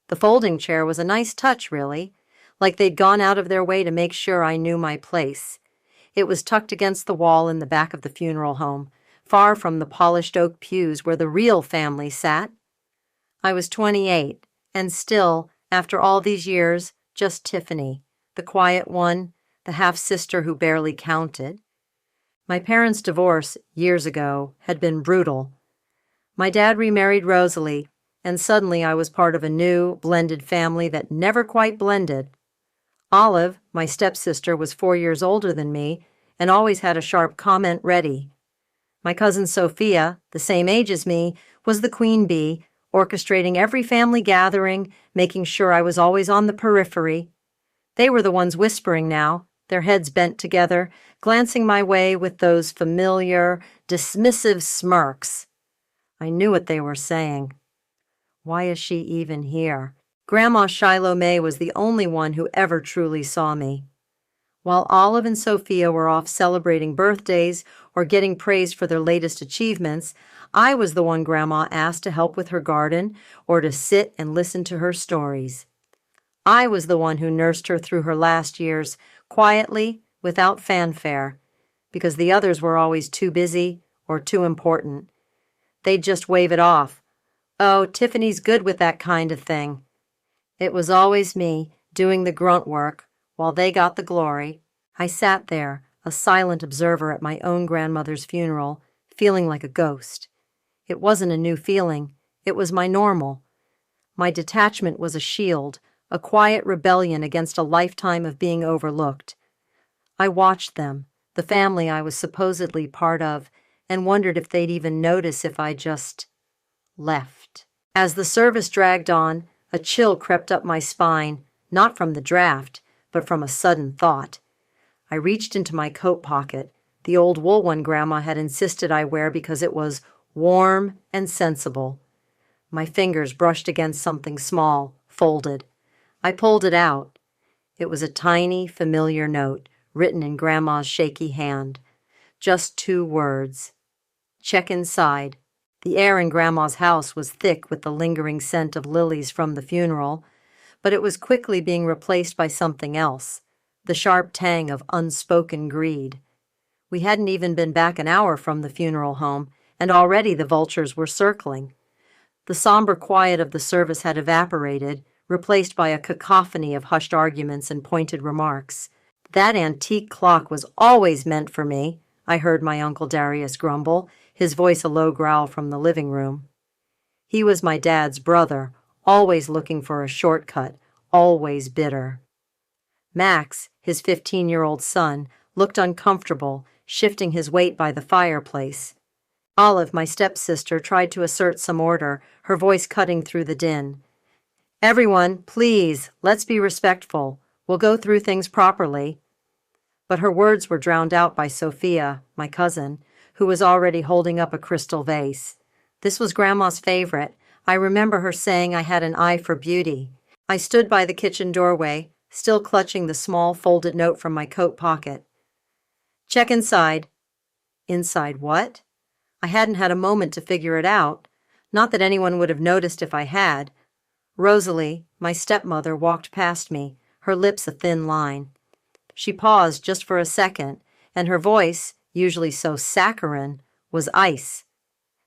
The folding chair was a nice touch, really, like they'd gone out of their way to make sure I knew my place. It was tucked against the wall in the back of the funeral home, far from the polished oak pews where the real family sat. I was 28, and still, after all these years, just Tiffany, the quiet one, the half-sister who barely counted. My parents' divorce, years ago, had been brutal. My dad remarried Rosalie, and suddenly I was part of a new, blended family that never quite blended. Olive, my stepsister, was 4 years older than me and always had a sharp comment ready. My cousin Sophia, the same age as me, was the queen bee, orchestrating every family gathering, making sure I was always on the periphery. They were the ones whispering now, their heads bent together, glancing my way with those familiar, dismissive smirks. I knew what they were saying. Why is she even here? Grandma Shiloh May was the only one who ever truly saw me. While Olive and Sophia were off celebrating birthdays or getting praised for their latest achievements, I was the one Grandma asked to help with her garden or to sit and listen to her stories. I was the one who nursed her through her last years, quietly, without fanfare, because the others were always too busy or too important. They'd just wave it off. Oh, Tiffany's good with that kind of thing. It was always me, doing the grunt work, while they got the glory. I sat there, a silent observer at my own grandmother's funeral, feeling like a ghost. It wasn't a new feeling. It was my normal. My detachment was a shield, a quiet rebellion against a lifetime of being overlooked. I watched them, the family I was supposedly part of, and wondered if they'd even notice if I just left. As the service dragged on, a chill crept up my spine, not from the draft, but from a sudden thought. I reached into my coat pocket, the old wool one Grandma had insisted I wear because it was warm and sensible. My fingers brushed against something small, folded. I pulled it out. It was a tiny, familiar note, written in Grandma's shaky hand. Just 2 words. Check inside. The air in Grandma's house was thick with the lingering scent of lilies from the funeral, but it was quickly being replaced by something else, the sharp tang of unspoken greed. We hadn't even been back an hour from the funeral home, and already the vultures were circling. The somber quiet of the service had evaporated, replaced by a cacophony of hushed arguments and pointed remarks. That antique clock was always meant for me, I heard my Uncle Darius grumble, his voice a low growl from the living room. He was my dad's brother, always looking for a shortcut, always bitter. Max, his 15-year-old son, looked uncomfortable, shifting his weight by the fireplace. Olive, my stepsister, tried to assert some order, her voice cutting through the din. Everyone, please, let's be respectful. We'll go through things properly. But her words were drowned out by Sophia, my cousin, who was already holding up a crystal vase. This was Grandma's favorite. I remember her saying I had an eye for beauty. I stood by the kitchen doorway, still clutching the small folded note from my coat pocket. Check inside. Inside what? I hadn't had a moment to figure it out. Not that anyone would have noticed if I had. Rosalie, my stepmother, walked past me, her lips a thin line. She paused just for a second, and her voice, usually so saccharine, was ice.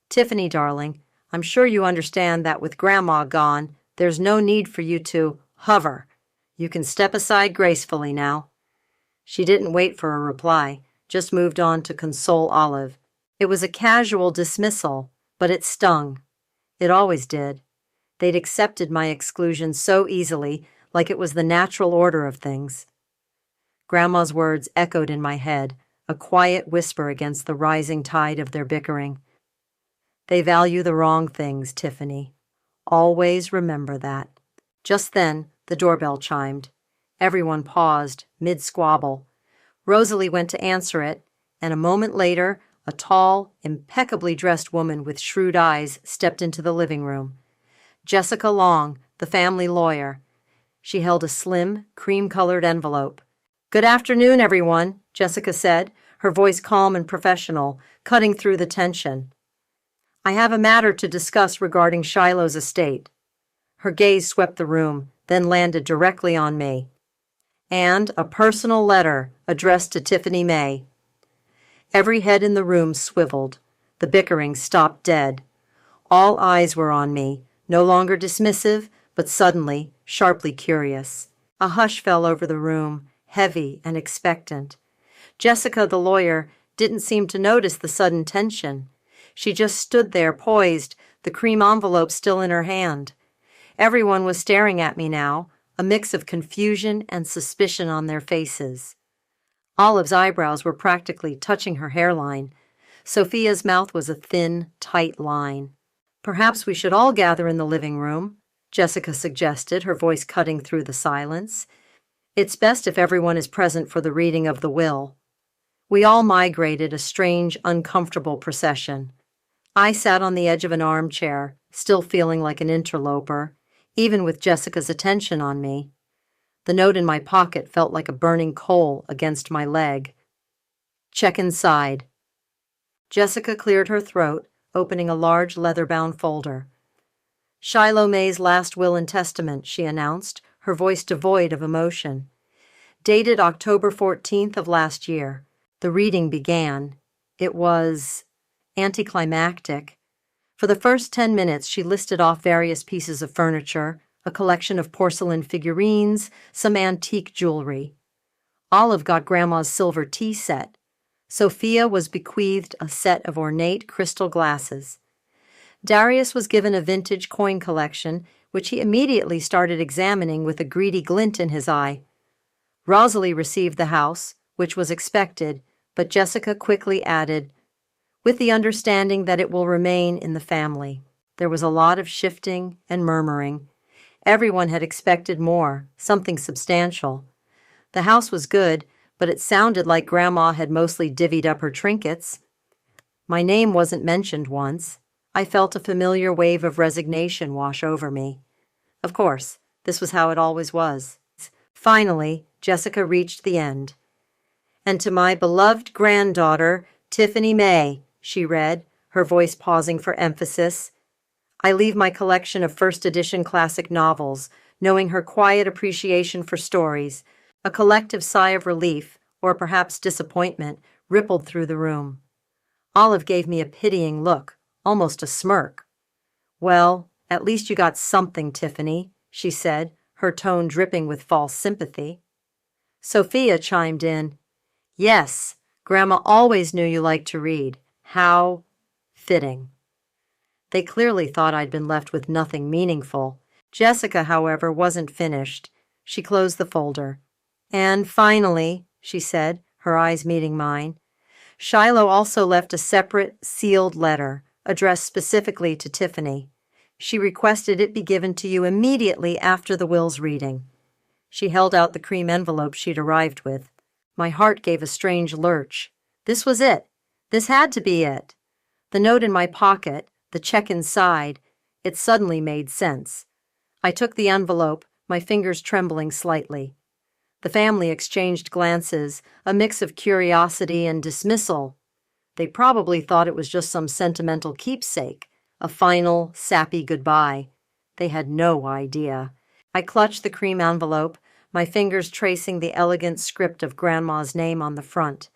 Tiffany, darling, I'm sure you understand that with Grandma gone, there's no need for you to hover. You can step aside gracefully now. She didn't wait for a reply, just moved on to console Olive. It was a casual dismissal, but it stung. It always did. They'd accepted my exclusion so easily, like it was the natural order of things. Grandma's words echoed in my head, a quiet whisper against the rising tide of their bickering. They value the wrong things, Tiffany. Always remember that. Just then, the doorbell chimed. Everyone paused, mid-squabble. Rosalie went to answer it, and a moment later, a tall, impeccably dressed woman with shrewd eyes stepped into the living room. Jessica Long, the family lawyer. She held a slim, cream-colored envelope. Good afternoon, everyone, Jessica said, her voice calm and professional, cutting through the tension. I have a matter to discuss regarding Shiloh's estate. Her gaze swept the room, then landed directly on me. "And a personal letter addressed to Tiffany May." Every head in the room swiveled. The bickering stopped dead. All eyes were on me, no longer dismissive, but suddenly, sharply curious. A hush fell over the room, heavy and expectant. Jessica, the lawyer, didn't seem to notice the sudden tension. She just stood there, poised, the cream envelope still in her hand. Everyone was staring at me now, a mix of confusion and suspicion on their faces. Olive's eyebrows were practically touching her hairline. Sophia's mouth was a thin, tight line. "Perhaps we should all gather in the living room," Jessica suggested, her voice cutting through the silence. "It's best if everyone is present for the reading of the will." We all migrated, a strange, uncomfortable procession. I sat on the edge of an armchair, still feeling like an interloper, even with Jessica's attention on me. The note in my pocket felt like a burning coal against my leg. "Check inside." Jessica cleared her throat, opening a large leather-bound folder. "Shiloh May's last will and testament," she announced, her voice devoid of emotion. "Dated October 14th of last year." The reading began. It was anticlimactic. For the first 10 minutes, she listed off various pieces of furniture, a collection of porcelain figurines, some antique jewelry. Olive got Grandma's silver tea set. Sophia was bequeathed a set of ornate crystal glasses. Darius was given a vintage coin collection, which he immediately started examining with a greedy glint in his eye. Rosalie received the house, which was expected, but Jessica quickly added, "with the understanding that it will remain in the family." There was a lot of shifting and murmuring. Everyone had expected more, something substantial. The house was good, but it sounded like Grandma had mostly divvied up her trinkets. My name wasn't mentioned once. I felt a familiar wave of resignation wash over me. Of course, this was how it always was. Finally, Jessica reached the end. "And to my beloved granddaughter, Tiffany May," she read, her voice pausing for emphasis, "I leave my collection of first edition classic novels, knowing her quiet appreciation for stories." A collective sigh of relief, or perhaps disappointment, rippled through the room. Olive gave me a pitying look, almost a smirk. "Well, at least you got something, Tiffany," she said, her tone dripping with false sympathy. Sophia chimed in, "Yes, Grandma always knew you liked to read. How fitting." They clearly thought I'd been left with nothing meaningful. Jessica, however, wasn't finished. She closed the folder. "And finally," she said, her eyes meeting mine, "Shiloh also left a separate, sealed letter, addressed specifically to Tiffany. She requested it be given to you immediately after the will's reading." She held out the cream envelope she'd arrived with. My heart gave a strange lurch. This was it. This had to be it. The note in my pocket, the check inside, it suddenly made sense. I took the envelope, my fingers trembling slightly. The family exchanged glances, a mix of curiosity and dismissal. They probably thought it was just some sentimental keepsake, a final, sappy goodbye. They had no idea. I clutched the cream envelope, my fingers tracing the elegant script of Grandma's name on the front.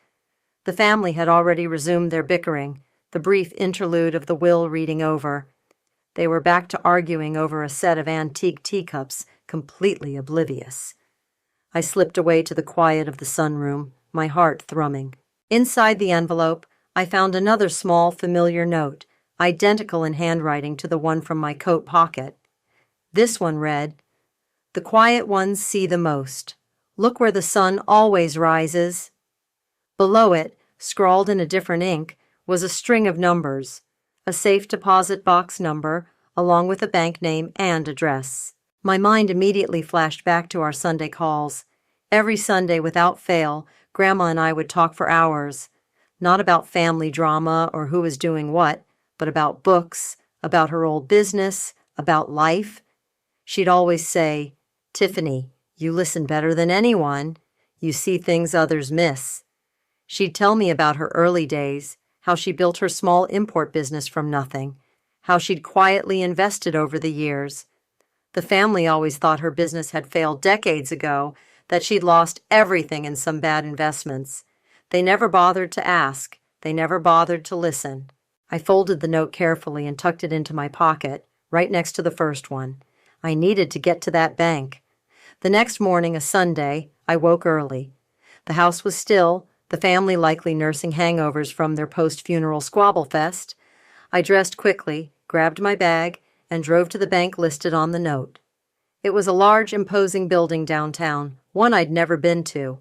The family had already resumed their bickering, the brief interlude of the will reading over. They were back to arguing over a set of antique teacups, completely oblivious. I slipped away to the quiet of the sunroom, my heart thrumming. Inside the envelope, I found another small, familiar note, identical in handwriting to the one from my coat pocket. This one read, "The quiet ones see the most. Look where the sun always rises." Below it, scrawled in a different ink, was a string of numbers, a safe deposit box number, along with a bank name and address. My mind immediately flashed back to our Sunday calls. Every Sunday, without fail, Grandma and I would talk for hours, not about family drama or who was doing what, but about books, about her old business, about life. She'd always say, "Tiffany, you listen better than anyone. You see things others miss." She'd tell me about her early days, how she built her small import business from nothing, how she'd quietly invested over the years. The family always thought her business had failed decades ago, that she'd lost everything in some bad investments. They never bothered to ask. They never bothered to listen. I folded the note carefully and tucked it into my pocket, right next to the first one. I needed to get to that bank. The next morning, a Sunday, I woke early. The house was still, the family likely nursing hangovers from their post-funeral squabble fest. I dressed quickly, grabbed my bag, and drove to the bank listed on the note. It was a large, imposing building downtown, one I'd never been to.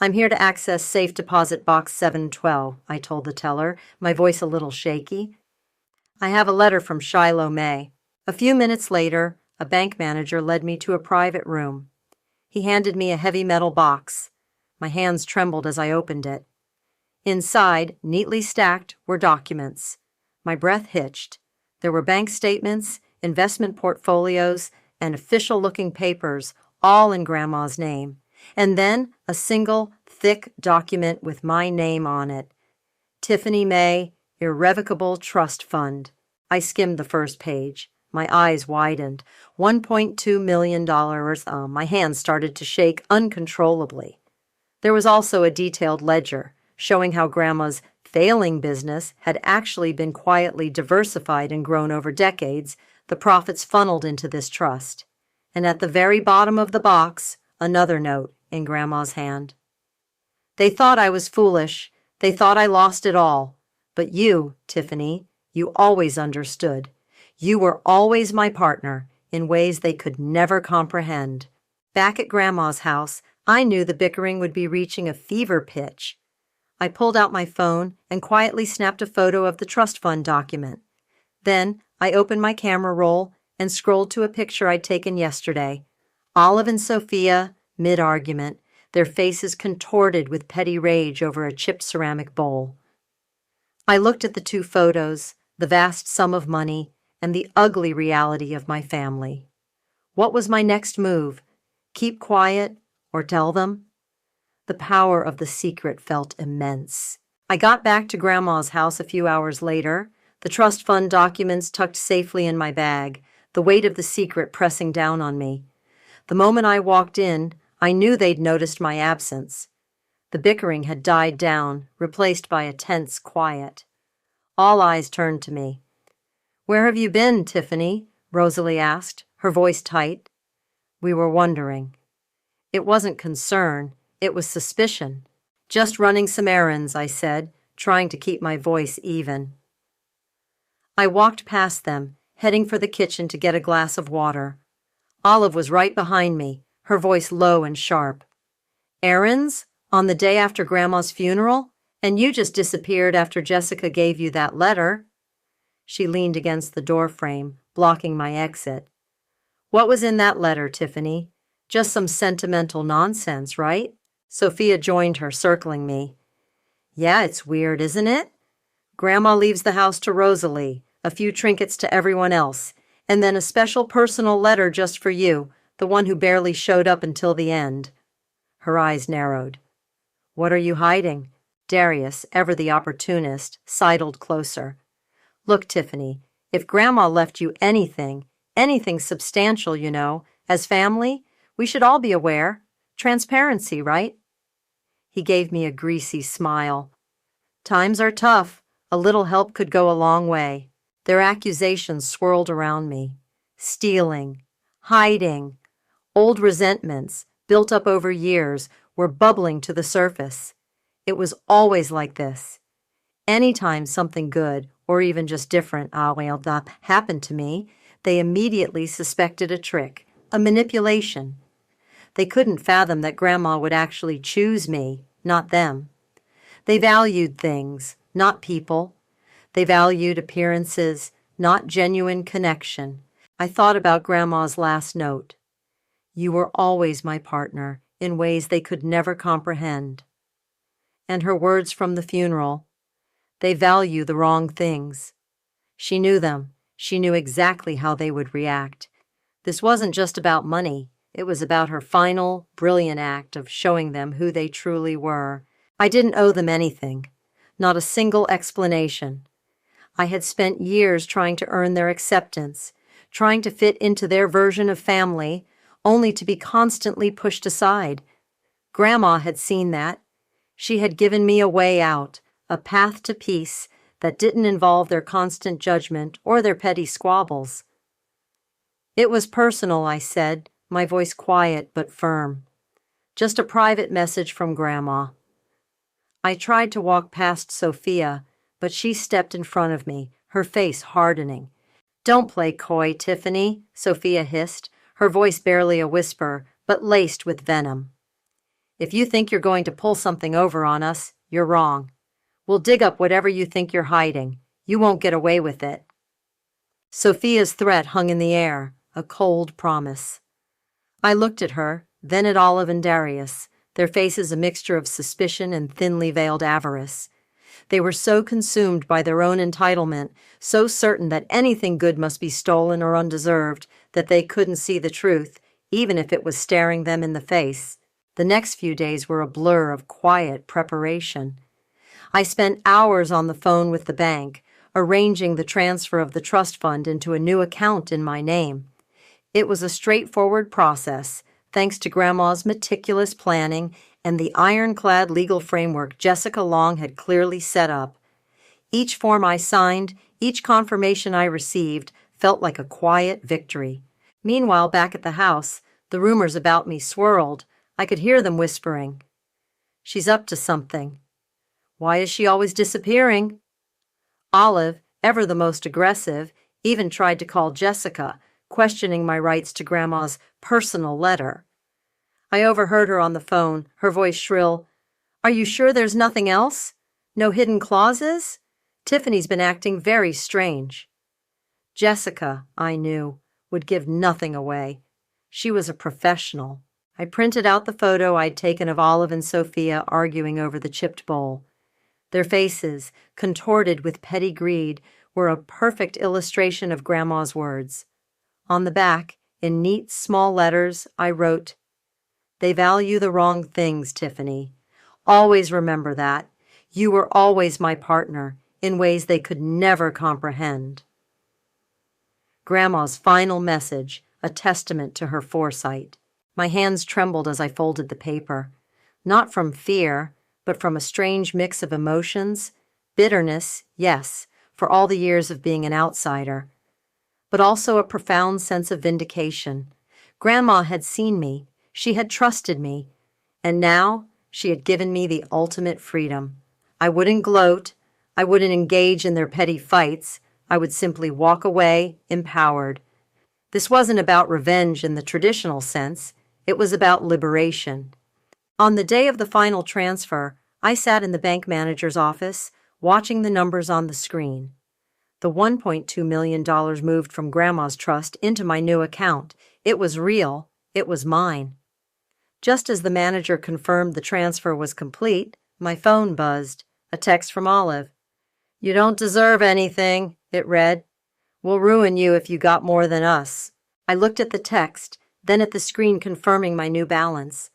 "I'm here to access safe deposit box 712, I told the teller, my voice a little shaky. "I have a letter from Shiloh May." A few minutes later, a bank manager led me to a private room. He handed me a heavy metal box. My hands trembled as I opened it. Inside, neatly stacked, were documents. My breath hitched. There were bank statements, investment portfolios, and official-looking papers, all in Grandma's name. And then a single, thick document with my name on it. Tiffany May, Irrevocable Trust Fund. I skimmed the first page. My eyes widened. $1.2 million. My hands started to shake uncontrollably. There was also a detailed ledger showing how Grandma's failing business had actually been quietly diversified and grown over decades, the profits funneled into this trust. And at the very bottom of the box, another note in Grandma's hand. "They thought I was foolish. They thought I lost it all. But you, Tiffany, you always understood. You were always my partner in ways they could never comprehend." Back at Grandma's house, I knew the bickering would be reaching a fever pitch. I pulled out my phone and quietly snapped a photo of the trust fund document. Then I opened my camera roll and scrolled to a picture I'd taken yesterday. Olive and Sophia, mid-argument, their faces contorted with petty rage over a chipped ceramic bowl. I looked at the two photos, the vast sum of money, and the ugly reality of my family. What was my next move? Keep quiet or tell them? The power of the secret felt immense. I got back to Grandma's house a few hours later, the trust fund documents tucked safely in my bag, the weight of the secret pressing down on me. The moment I walked in, I knew they'd noticed my absence. The bickering had died down, replaced by a tense quiet. All eyes turned to me. "Where have you been, Tiffany?" Rosalie asked, her voice tight. We were wondering. It wasn't concern, it was suspicion. "Just running some errands," I said, trying to keep my voice even. I walked past them, heading for the kitchen to get a glass of water. Olive was right behind me, her voice low and sharp. "Errands? On the day after Grandma's funeral? And you just disappeared after Jessica gave you that letter." She leaned against the doorframe, blocking my exit. "What was in that letter, Tiffany? Just some sentimental nonsense, right?" Sophia joined her, circling me. "Yeah, it's weird, isn't it? Grandma leaves the house to Rosalie, a few trinkets to everyone else, and then a special personal letter just for you, the one who barely showed up until the end." Her eyes narrowed. "What are you hiding?" Darius, ever the opportunist, sidled closer. "Look, Tiffany, if Grandma left you anything substantial, you know, as family, we should all be aware. Transparency, right?" He gave me a greasy smile. "Times are tough. A little help could go a long way." Their accusations swirled around me. Stealing, hiding, old resentments, built up over years, were bubbling to the surface. It was always like this. Anytime something good, or even just different, happened to me, they immediately suspected a trick, a manipulation. They couldn't fathom that Grandma would actually choose me, not them. They valued things, not people. They valued appearances, not genuine connection. I thought about Grandma's last note. "You were always my partner in ways they could never comprehend." And her words from the funeral. "They value the wrong things." She knew them. She knew exactly how they would react. This wasn't just about money. It was about her final, brilliant act of showing them who they truly were. I didn't owe them anything. Not a single explanation. I had spent years trying to earn their acceptance, trying to fit into their version of family, only to be constantly pushed aside. Grandma had seen that. She had given me a way out, a path to peace that didn't involve their constant judgment or their petty squabbles. It was personal, I said, my voice quiet but firm. Just a private message from Grandma. I tried to walk past Sophia, but she stepped in front of me, her face hardening. "Don't play coy, Tiffany," Sophia hissed, her voice barely a whisper, but laced with venom. "If you think you're going to pull something over on us, you're wrong. We'll dig up whatever you think you're hiding. You won't get away with it." Sophia's threat hung in the air, a cold promise. I looked at her, then at Olive and Darius, their faces a mixture of suspicion and thinly veiled avarice. They were so consumed by their own entitlement, so certain that anything good must be stolen or undeserved, that they couldn't see the truth, even if it was staring them in the face. The next few days were a blur of quiet preparation. I spent hours on the phone with the bank, arranging the transfer of the trust fund into a new account in my name. It was a straightforward process, thanks to Grandma's meticulous planning and the ironclad legal framework Jessica Long had clearly set up. Each form I signed, each confirmation I received, felt like a quiet victory. Meanwhile, back at the house, the rumors about me swirled. I could hear them whispering. "She's up to something. Why is she always disappearing?" Olive, ever the most aggressive, even tried to call Jessica, questioning my rights to Grandma's personal letter. I overheard her on the phone, her voice shrill. "Are you sure there's nothing else? No hidden clauses? Tiffany's been acting very strange." Jessica, I knew, would give nothing away. She was a professional. I printed out the photo I'd taken of Olive and Sophia arguing over the chipped bowl. Their faces, contorted with petty greed, were a perfect illustration of Grandma's words. On the back, in neat, small letters, I wrote, "They value the wrong things, Tiffany. Always remember that. You were always my partner, in ways they could never comprehend." Grandma's final message, a testament to her foresight. My hands trembled as I folded the paper, not from fear, but from a strange mix of emotions. Bitterness, yes, for all the years of being an outsider, but also a profound sense of vindication. Grandma had seen me, she had trusted me, and now she had given me the ultimate freedom. I wouldn't gloat, I wouldn't engage in their petty fights, I would simply walk away, empowered. This wasn't about revenge in the traditional sense, it was about liberation. On the day of the final transfer, I sat in the bank manager's office, watching the numbers on the screen. The $1.2 million moved from Grandma's trust into my new account. It was real. It was mine. Just as the manager confirmed the transfer was complete, my phone buzzed. A text from Olive. "You don't deserve anything," it read. "We'll ruin you if you got more than us." I looked at the text, then at the screen confirming my new balance.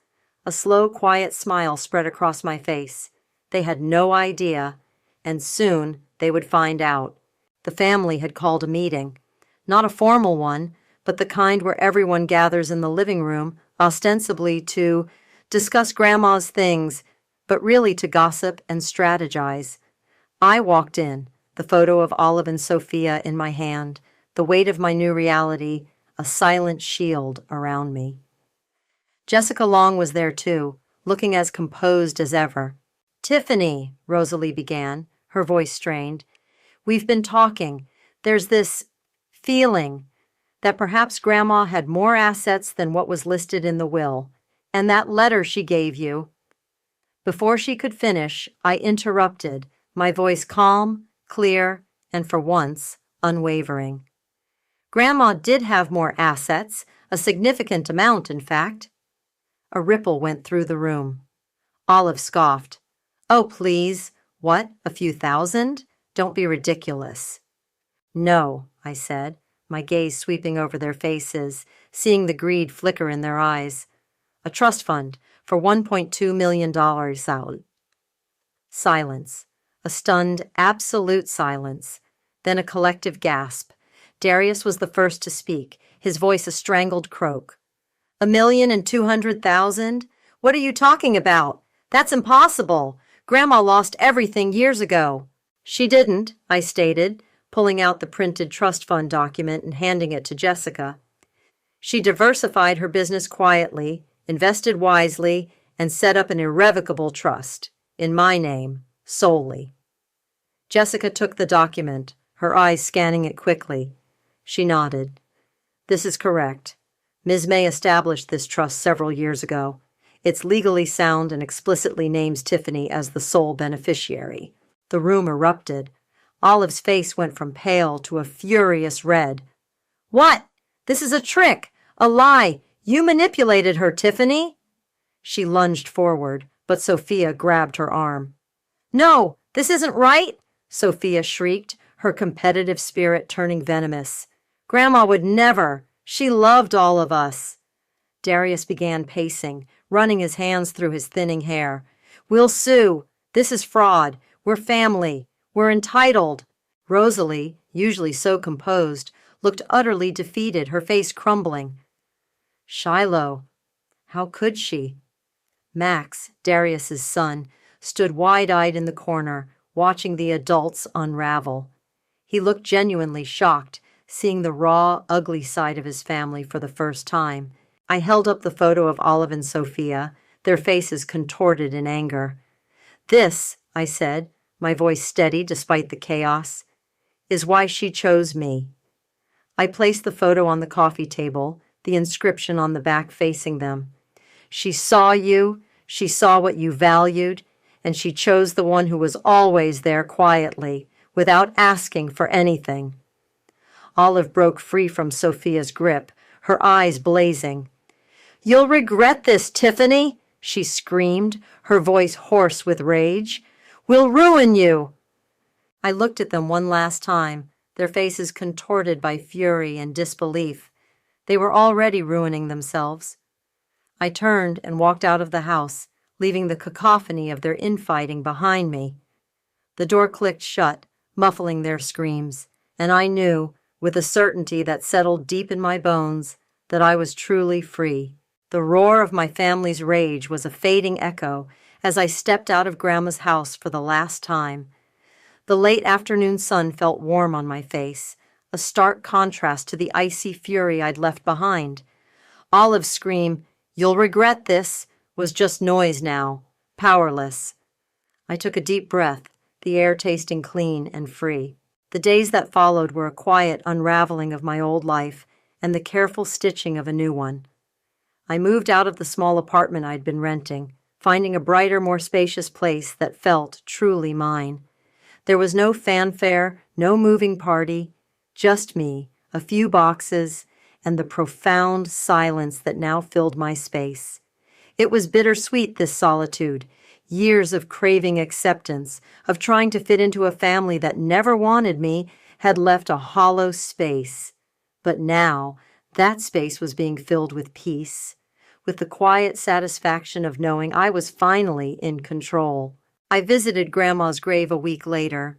A slow, quiet smile spread across my face. They had no idea, and soon they would find out. The family had called a meeting. Not a formal one, but the kind where everyone gathers in the living room, ostensibly to discuss Grandma's things, but really to gossip and strategize. I walked in, the photo of Olive and Sophia in my hand, the weight of my new reality, a silent shield around me. Jessica Long was there too, looking as composed as ever. "Tiffany," Rosalie began, her voice strained, "we've been talking. There's this feeling that perhaps Grandma had more assets than what was listed in the will, and that letter she gave you." Before she could finish, I interrupted, my voice calm, clear, and for once, unwavering. "Grandma did have more assets, a significant amount, in fact." A ripple went through the room. Olive scoffed. "Oh, please. What, a few thousand? Don't be ridiculous." "No," I said, my gaze sweeping over their faces, seeing the greed flicker in their eyes. "A trust fund for $1.2 million, Saul." Silence. A stunned, absolute silence. Then a collective gasp. Darius was the first to speak, his voice a strangled croak. 1,200,000? What are you talking about? That's impossible. Grandma lost everything years ago. She didn't, I stated, pulling out the printed trust fund document and handing it to Jessica. She diversified her business quietly, invested wisely, and set up an irrevocable trust, in my name, solely. Jessica took the document, her eyes scanning it quickly. She nodded. This is correct. Ms. May established this trust several years ago. It's legally sound and explicitly names Tiffany as the sole beneficiary. The room erupted. Olive's face went from pale to a furious red. What? This is a trick, a lie. You manipulated her, Tiffany. She lunged forward, but Sophia grabbed her arm. No, this isn't right, Sophia shrieked, her competitive spirit turning venomous. Grandma would never. She loved all of us. Darius began pacing, running his hands through his thinning hair. We'll sue. This is fraud. We're family. We're entitled. Rosalie, usually so composed, looked utterly defeated, her face crumbling. Shiloh. How could she? Max, Darius's son, stood wide-eyed in the corner, watching the adults unravel. He looked genuinely shocked, seeing the raw, ugly side of his family for the first time. I held up the photo of Olive and Sophia, their faces contorted in anger. This, I said, my voice steady despite the chaos, is why she chose me. I placed the photo on the coffee table, the inscription on the back facing them. She saw you, she saw what you valued, and she chose the one who was always there quietly, without asking for anything. Olive broke free from Sophia's grip, her eyes blazing. You'll regret this, Tiffany, she screamed, her voice hoarse with rage. We'll ruin you. I looked at them one last time, their faces contorted by fury and disbelief. They were already ruining themselves. I turned and walked out of the house, leaving the cacophony of their infighting behind me. The door clicked shut, muffling their screams, and I knew, with a certainty that settled deep in my bones, that I was truly free. The roar of my family's rage was a fading echo as I stepped out of Grandma's house for the last time. The late afternoon sun felt warm on my face, a stark contrast to the icy fury I'd left behind. Olive's scream, "You'll regret this," was just noise now, powerless. I took a deep breath, the air tasting clean and free. The days that followed were a quiet unraveling of my old life and the careful stitching of a new one. I moved out of the small apartment I'd been renting, finding a brighter, more spacious place that felt truly mine. There was no fanfare, no moving party, just me, a few boxes, and the profound silence that now filled my space. It was bittersweet, this solitude, years of craving acceptance, of trying to fit into a family that never wanted me, had left a hollow space. But now, that space was being filled with peace, with the quiet satisfaction of knowing I was finally in control. I visited Grandma's grave a week later.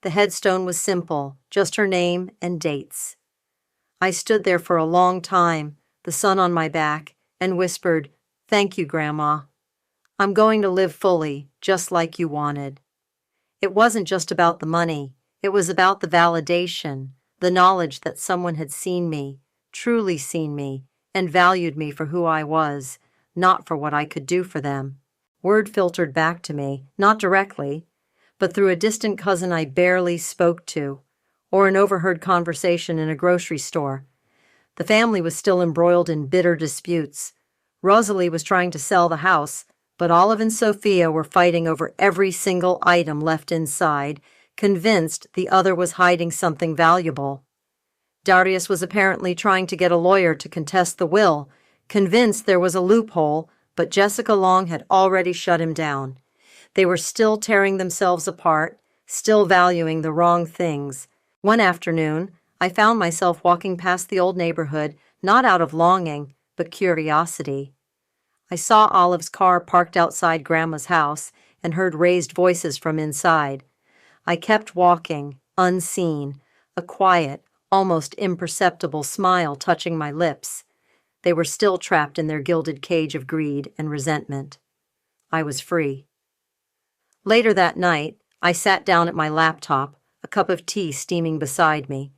The headstone was simple, just her name and dates. I stood there for a long time, the sun on my back, and whispered, "Thank you, Grandma. I'm going to live fully, just like you wanted." It wasn't just about the money. It was about the validation, the knowledge that someone had seen me, truly seen me, and valued me for who I was, not for what I could do for them. Word filtered back to me, not directly, but through a distant cousin I barely spoke to, or an overheard conversation in a grocery store. The family was still embroiled in bitter disputes. Rosalie was trying to sell the house, but Olive and Sophia were fighting over every single item left inside, convinced the other was hiding something valuable. Darius was apparently trying to get a lawyer to contest the will, convinced there was a loophole, but Jessica Long had already shut him down. They were still tearing themselves apart, still valuing the wrong things. One afternoon, I found myself walking past the old neighborhood, not out of longing, but curiosity. I saw Olive's car parked outside Grandma's house and heard raised voices from inside. I kept walking, unseen, a quiet, almost imperceptible smile touching my lips. They were still trapped in their gilded cage of greed and resentment. I was free. Later that night, I sat down at my laptop, a cup of tea steaming beside me,